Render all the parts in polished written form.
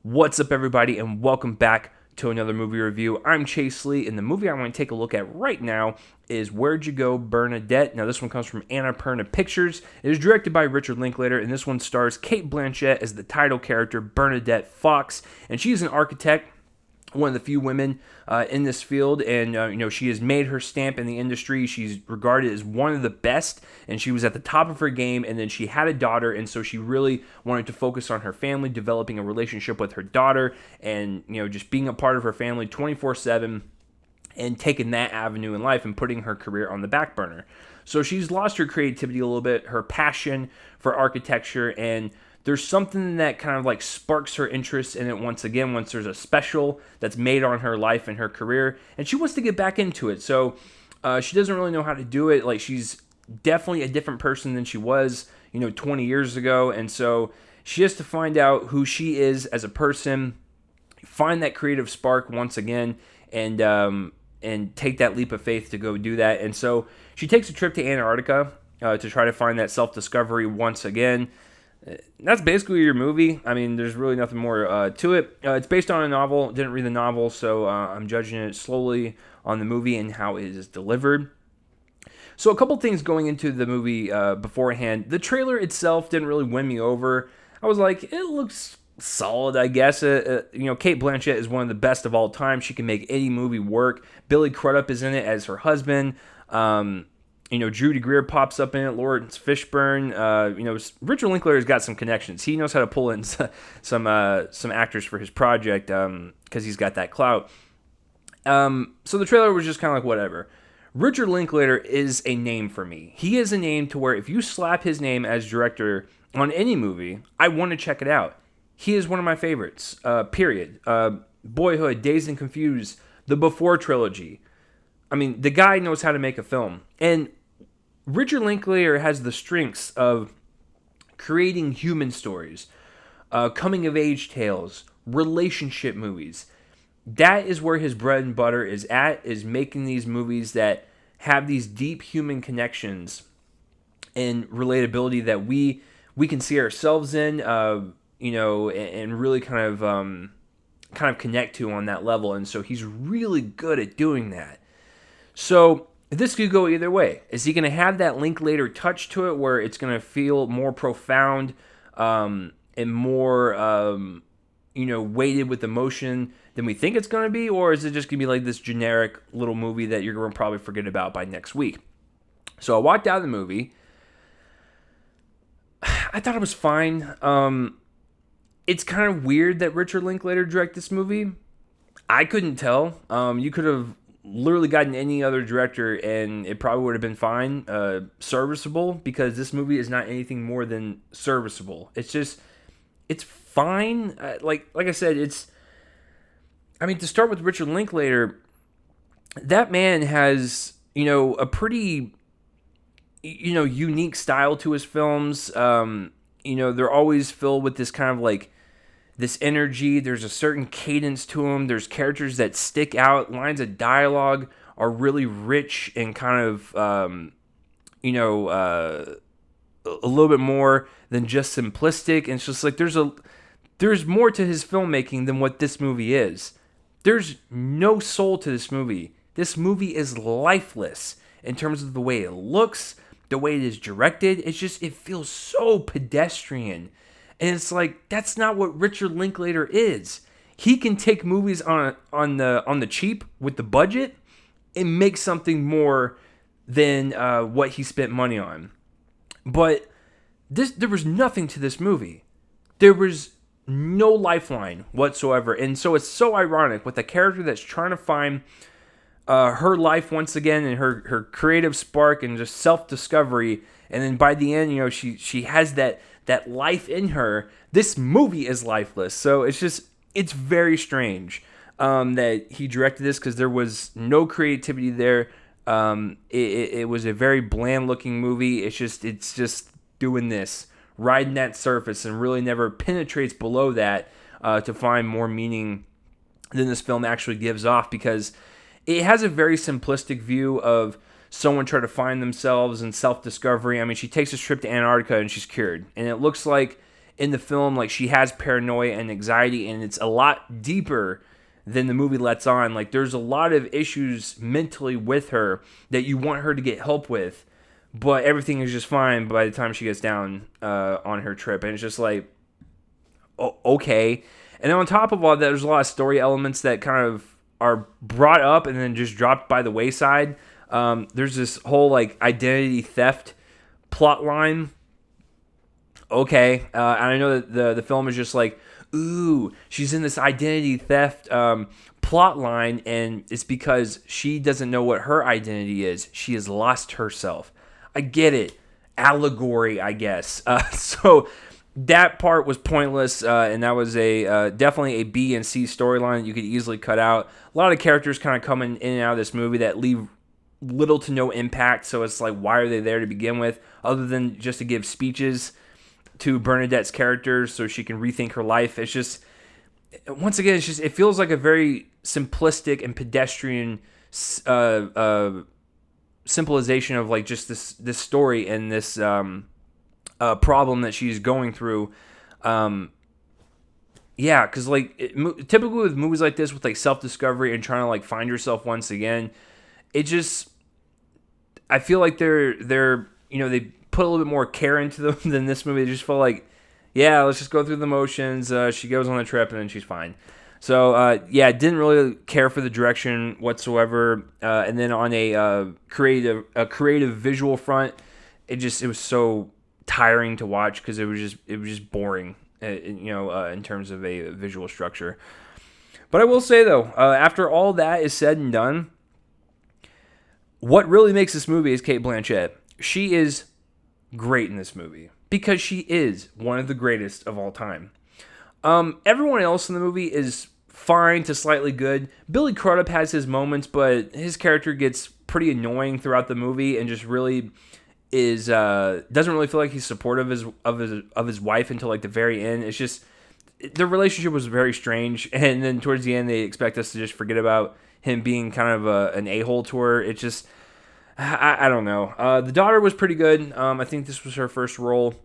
What's up, everybody, and welcome back to another movie review. I'm Chase Lee, and the movie I want to take a look at right now is You Go Bernadette. Now, this one comes from Annapurna Pictures. It is directed by Richard Linklater, and this one stars Kate Blanchett as the title character, Bernadette Fox, and she's an architect, one of the few women in this field, and she has made her stamp in the industry. She's regarded as one of the best, and she was at the top of her game. And then she had a daughter, and so she really wanted to focus on her family, developing a relationship with her daughter, and just being a part of her family 24/7, and taking that avenue in life and putting her career on the back burner. So she's lost her creativity a little bit, her passion for architecture, and there's something that kind of like sparks her interest in it once again, once there's a special that's made on her life and her career, and she wants to get back into it. So she doesn't really know how to do it. Like, she's definitely a different person than she was, 20 years ago, and so she has to find out who she is as a person, find that creative spark once again, and take that leap of faith to go do that. And so she takes a trip to Antarctica to try to find that self-discovery once again. That's basically your movie. I mean, there's really nothing more to it. It's based on a novel. Didn't read the novel, so I'm judging it slowly on the movie and how it is delivered. So a couple things going into the movie beforehand. The trailer itself didn't really win me over. I was like, it looks solid, I guess. Kate Blanchett is one of the best of all time. She can make any movie work. Billy Crudup is in it as her husband. Drew DeGreer pops up in it, Lawrence Fishburne. Richard Linklater's got some connections. He knows how to pull in some actors for his project because he's got that clout. So the trailer was just kind of like whatever. Richard Linklater is a name for me. He is a name to where if you slap his name as director on any movie, I want to check it out. He is one of my favorites, period. Boyhood, Dazed and Confused, the Before trilogy. I mean, the guy knows how to make a film. And Richard Linklater has the strengths of creating human stories, coming-of-age tales, relationship movies. That is where his bread and butter is at, is making these movies that have these deep human connections and relatability that we can see ourselves in, and really kind of connect to on that level. And so he's really good at doing that. So this could go either way. Is he going to have that Linklater touch to it where it's going to feel more profound and more, weighted with emotion than we think it's going to be? Or is it just going to be like this generic little movie that you're going to probably forget about by next week? So I walked out of the movie. I thought it was fine. It's kind of weird that Richard Linklater directed this movie. I couldn't tell. You could have literally gotten any other director and it probably would have been fine, serviceable, because this movie is not anything more than serviceable. It's fine. Like I said, to start with Richard Linklater, that man has, a pretty, unique style to his films. They're always filled with this kind of like this energy. There's a certain cadence to them. There's characters that stick out. Lines of dialogue are really rich and kind of, a little bit more than just simplistic. And it's just like there's more to his filmmaking than what this movie is. There's no soul to this movie. This movie is lifeless in terms of the way it looks, the way it is directed. It feels so pedestrian. And it's like, that's not what Richard Linklater is. He can take movies on the cheap with the budget and make something more than what he spent money on. But there was nothing to this movie. There was no lifeline whatsoever. And so it's so ironic with a character that's trying to find her life once again and her creative spark and just self-discovery. And then by the end, she has that life in her. This movie is lifeless. So it's very strange that he directed this, because there was no creativity there. It was a very bland looking movie. It's just doing this, riding that surface, and really never penetrates below that to find more meaning than this film actually gives off, because it has a very simplistic view of someone trying to find themselves and self-discovery. I mean, she takes this trip to Antarctica and she's cured. And it looks like in the film, like, she has paranoia and anxiety, and it's a lot deeper than the movie lets on. Like, there's a lot of issues mentally with her that you want her to get help with, but everything is just fine by the time she gets down on her trip. And it's just like, okay. And then on top of all that, there's a lot of story elements that kind of are brought up and then just dropped by the wayside. There's this whole, like, identity theft plot line. Okay. And I know that the film is just like, ooh, she's in this identity theft plot line, and it's because she doesn't know what her identity is. She has lost herself. I get it. Allegory, I guess. So that part was pointless, and that was a definitely a B and C storyline that you could easily cut out. A lot of characters kind of coming in and out of this movie that leave little to no impact, so it's like, why are they there to begin with, other than just to give speeches to Bernadette's character so she can rethink her life. It's just, once again, it feels like a very simplistic and pedestrian simplification of, like, just this story and this problem that she's going through. Yeah, because, like, typically with movies like this, with, like, self-discovery and trying to, like, find yourself once again, it just, I feel like they're they put a little bit more care into them than this movie. They just felt like, yeah, let's just go through the motions. She goes on the trip and then she's fine. So yeah, didn't really care for the direction whatsoever. And then on a creative visual front, it was so tiring to watch because it was just boring, in terms of a visual structure. But I will say though, after all that is said and done, what really makes this movie is Cate Blanchett. She is great in this movie because she is one of the greatest of all time. Everyone else in the movie is fine to slightly good. Billy Crudup has his moments, but his character gets pretty annoying throughout the movie and just really is doesn't really feel like he's supportive of his wife until, like, the very end. It's just, their relationship was very strange, and then towards the end they expect us to just forget about him being kind of an a-hole to her. It's just, I don't know. The daughter was pretty good. I think this was her first role.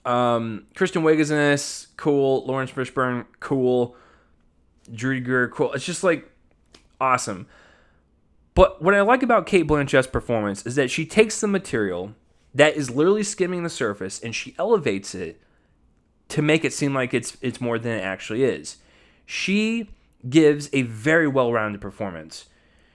Kristen Wiig is in this, cool. Lawrence Fishburne, cool. Judy Greer, cool. It's just, like, awesome. But what I like about Cate Blanchett's performance is that she takes the material that is literally skimming the surface and she elevates it to make it seem like it's more than it actually is. She gives a very well-rounded performance.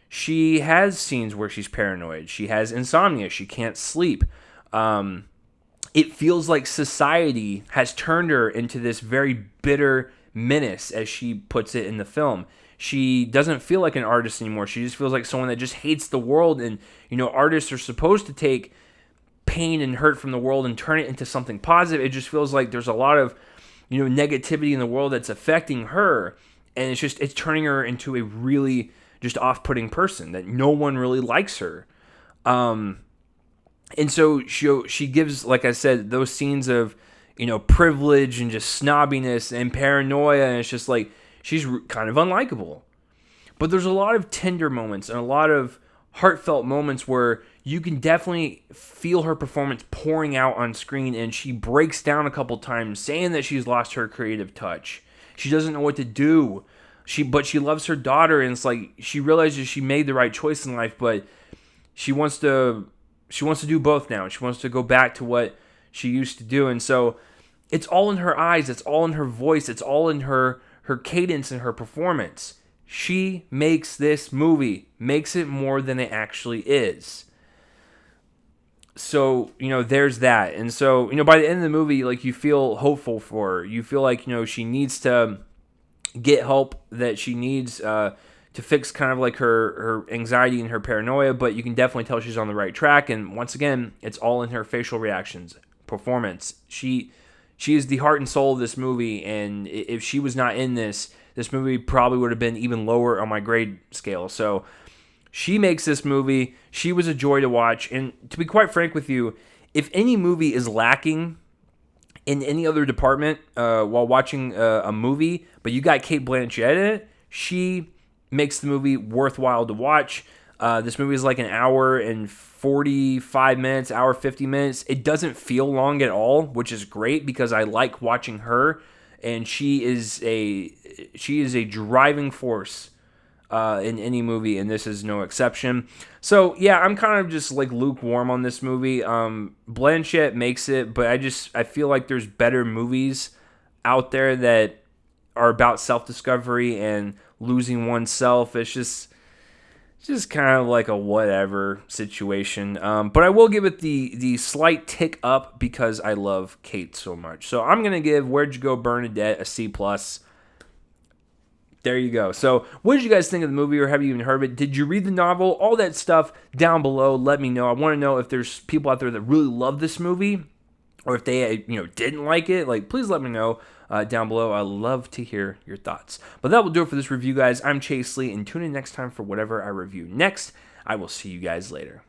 She has scenes where she's paranoid. She has insomnia. She can't sleep. It feels like society has turned her into this very bitter menace, as she puts it in the film. She doesn't feel like an artist anymore. She just feels like someone that just hates the world. And, artists are supposed to take pain and hurt from the world and turn it into something positive. It just feels like there's a lot of, negativity in the world that's affecting her. And it's turning her into a really just off-putting person that no one really likes her. And so she gives, like I said, those scenes of, privilege and just snobbiness and paranoia, and it's just like, she's kind of unlikable. But there's a lot of tender moments and a lot of heartfelt moments where you can definitely feel her performance pouring out on screen, and she breaks down a couple times saying that she's lost her creative touch. She doesn't know what to do. But she loves her daughter, and it's like she realizes she made the right choice in life, but she wants to do both now. She wants to go back to what she used to do. And so it's all in her eyes, it's all in her voice, it's all in her cadence and her performance. She makes this movie, makes it more than it actually is. So, there's that. And so, by the end of the movie, like, you feel hopeful for her. You feel like, she needs to get help, that she needs to fix kind of like her anxiety and her paranoia, but you can definitely tell she's on the right track. And once again, it's all in her facial reactions, performance. She is the heart and soul of this movie, and if she was not in this movie probably would have been even lower on my grade scale. So she makes this movie. She was a joy to watch. And to be quite frank with you, if any movie is lacking in any other department while watching a movie, but you got Cate Blanchett in it, she makes the movie worthwhile to watch. This movie is like an hour and 45 minutes, hour 50 minutes. It doesn't feel long at all, which is great because I like watching her, and she is a driving force in any movie, and this is no exception. So yeah, I'm kind of just like lukewarm on this movie. Blanchett makes it, but I feel like there's better movies out there that are about self-discovery and losing oneself. It's just kind of like a whatever situation. But I will give it the slight tick up because I love Kate so much. So I'm gonna give Where'd You Go Bernadette a C plus. There you go. So, what did you guys think of the movie, or have you even heard of it? Did you read the novel? All that stuff down below. Let me know. I want to know if there's people out there that really love this movie, or if they didn't like it. Like, please let me know down below. I love to hear your thoughts. But that will do it for this review, guys. I'm Chase Lee, and tune in next time for whatever I review next. I will see you guys later.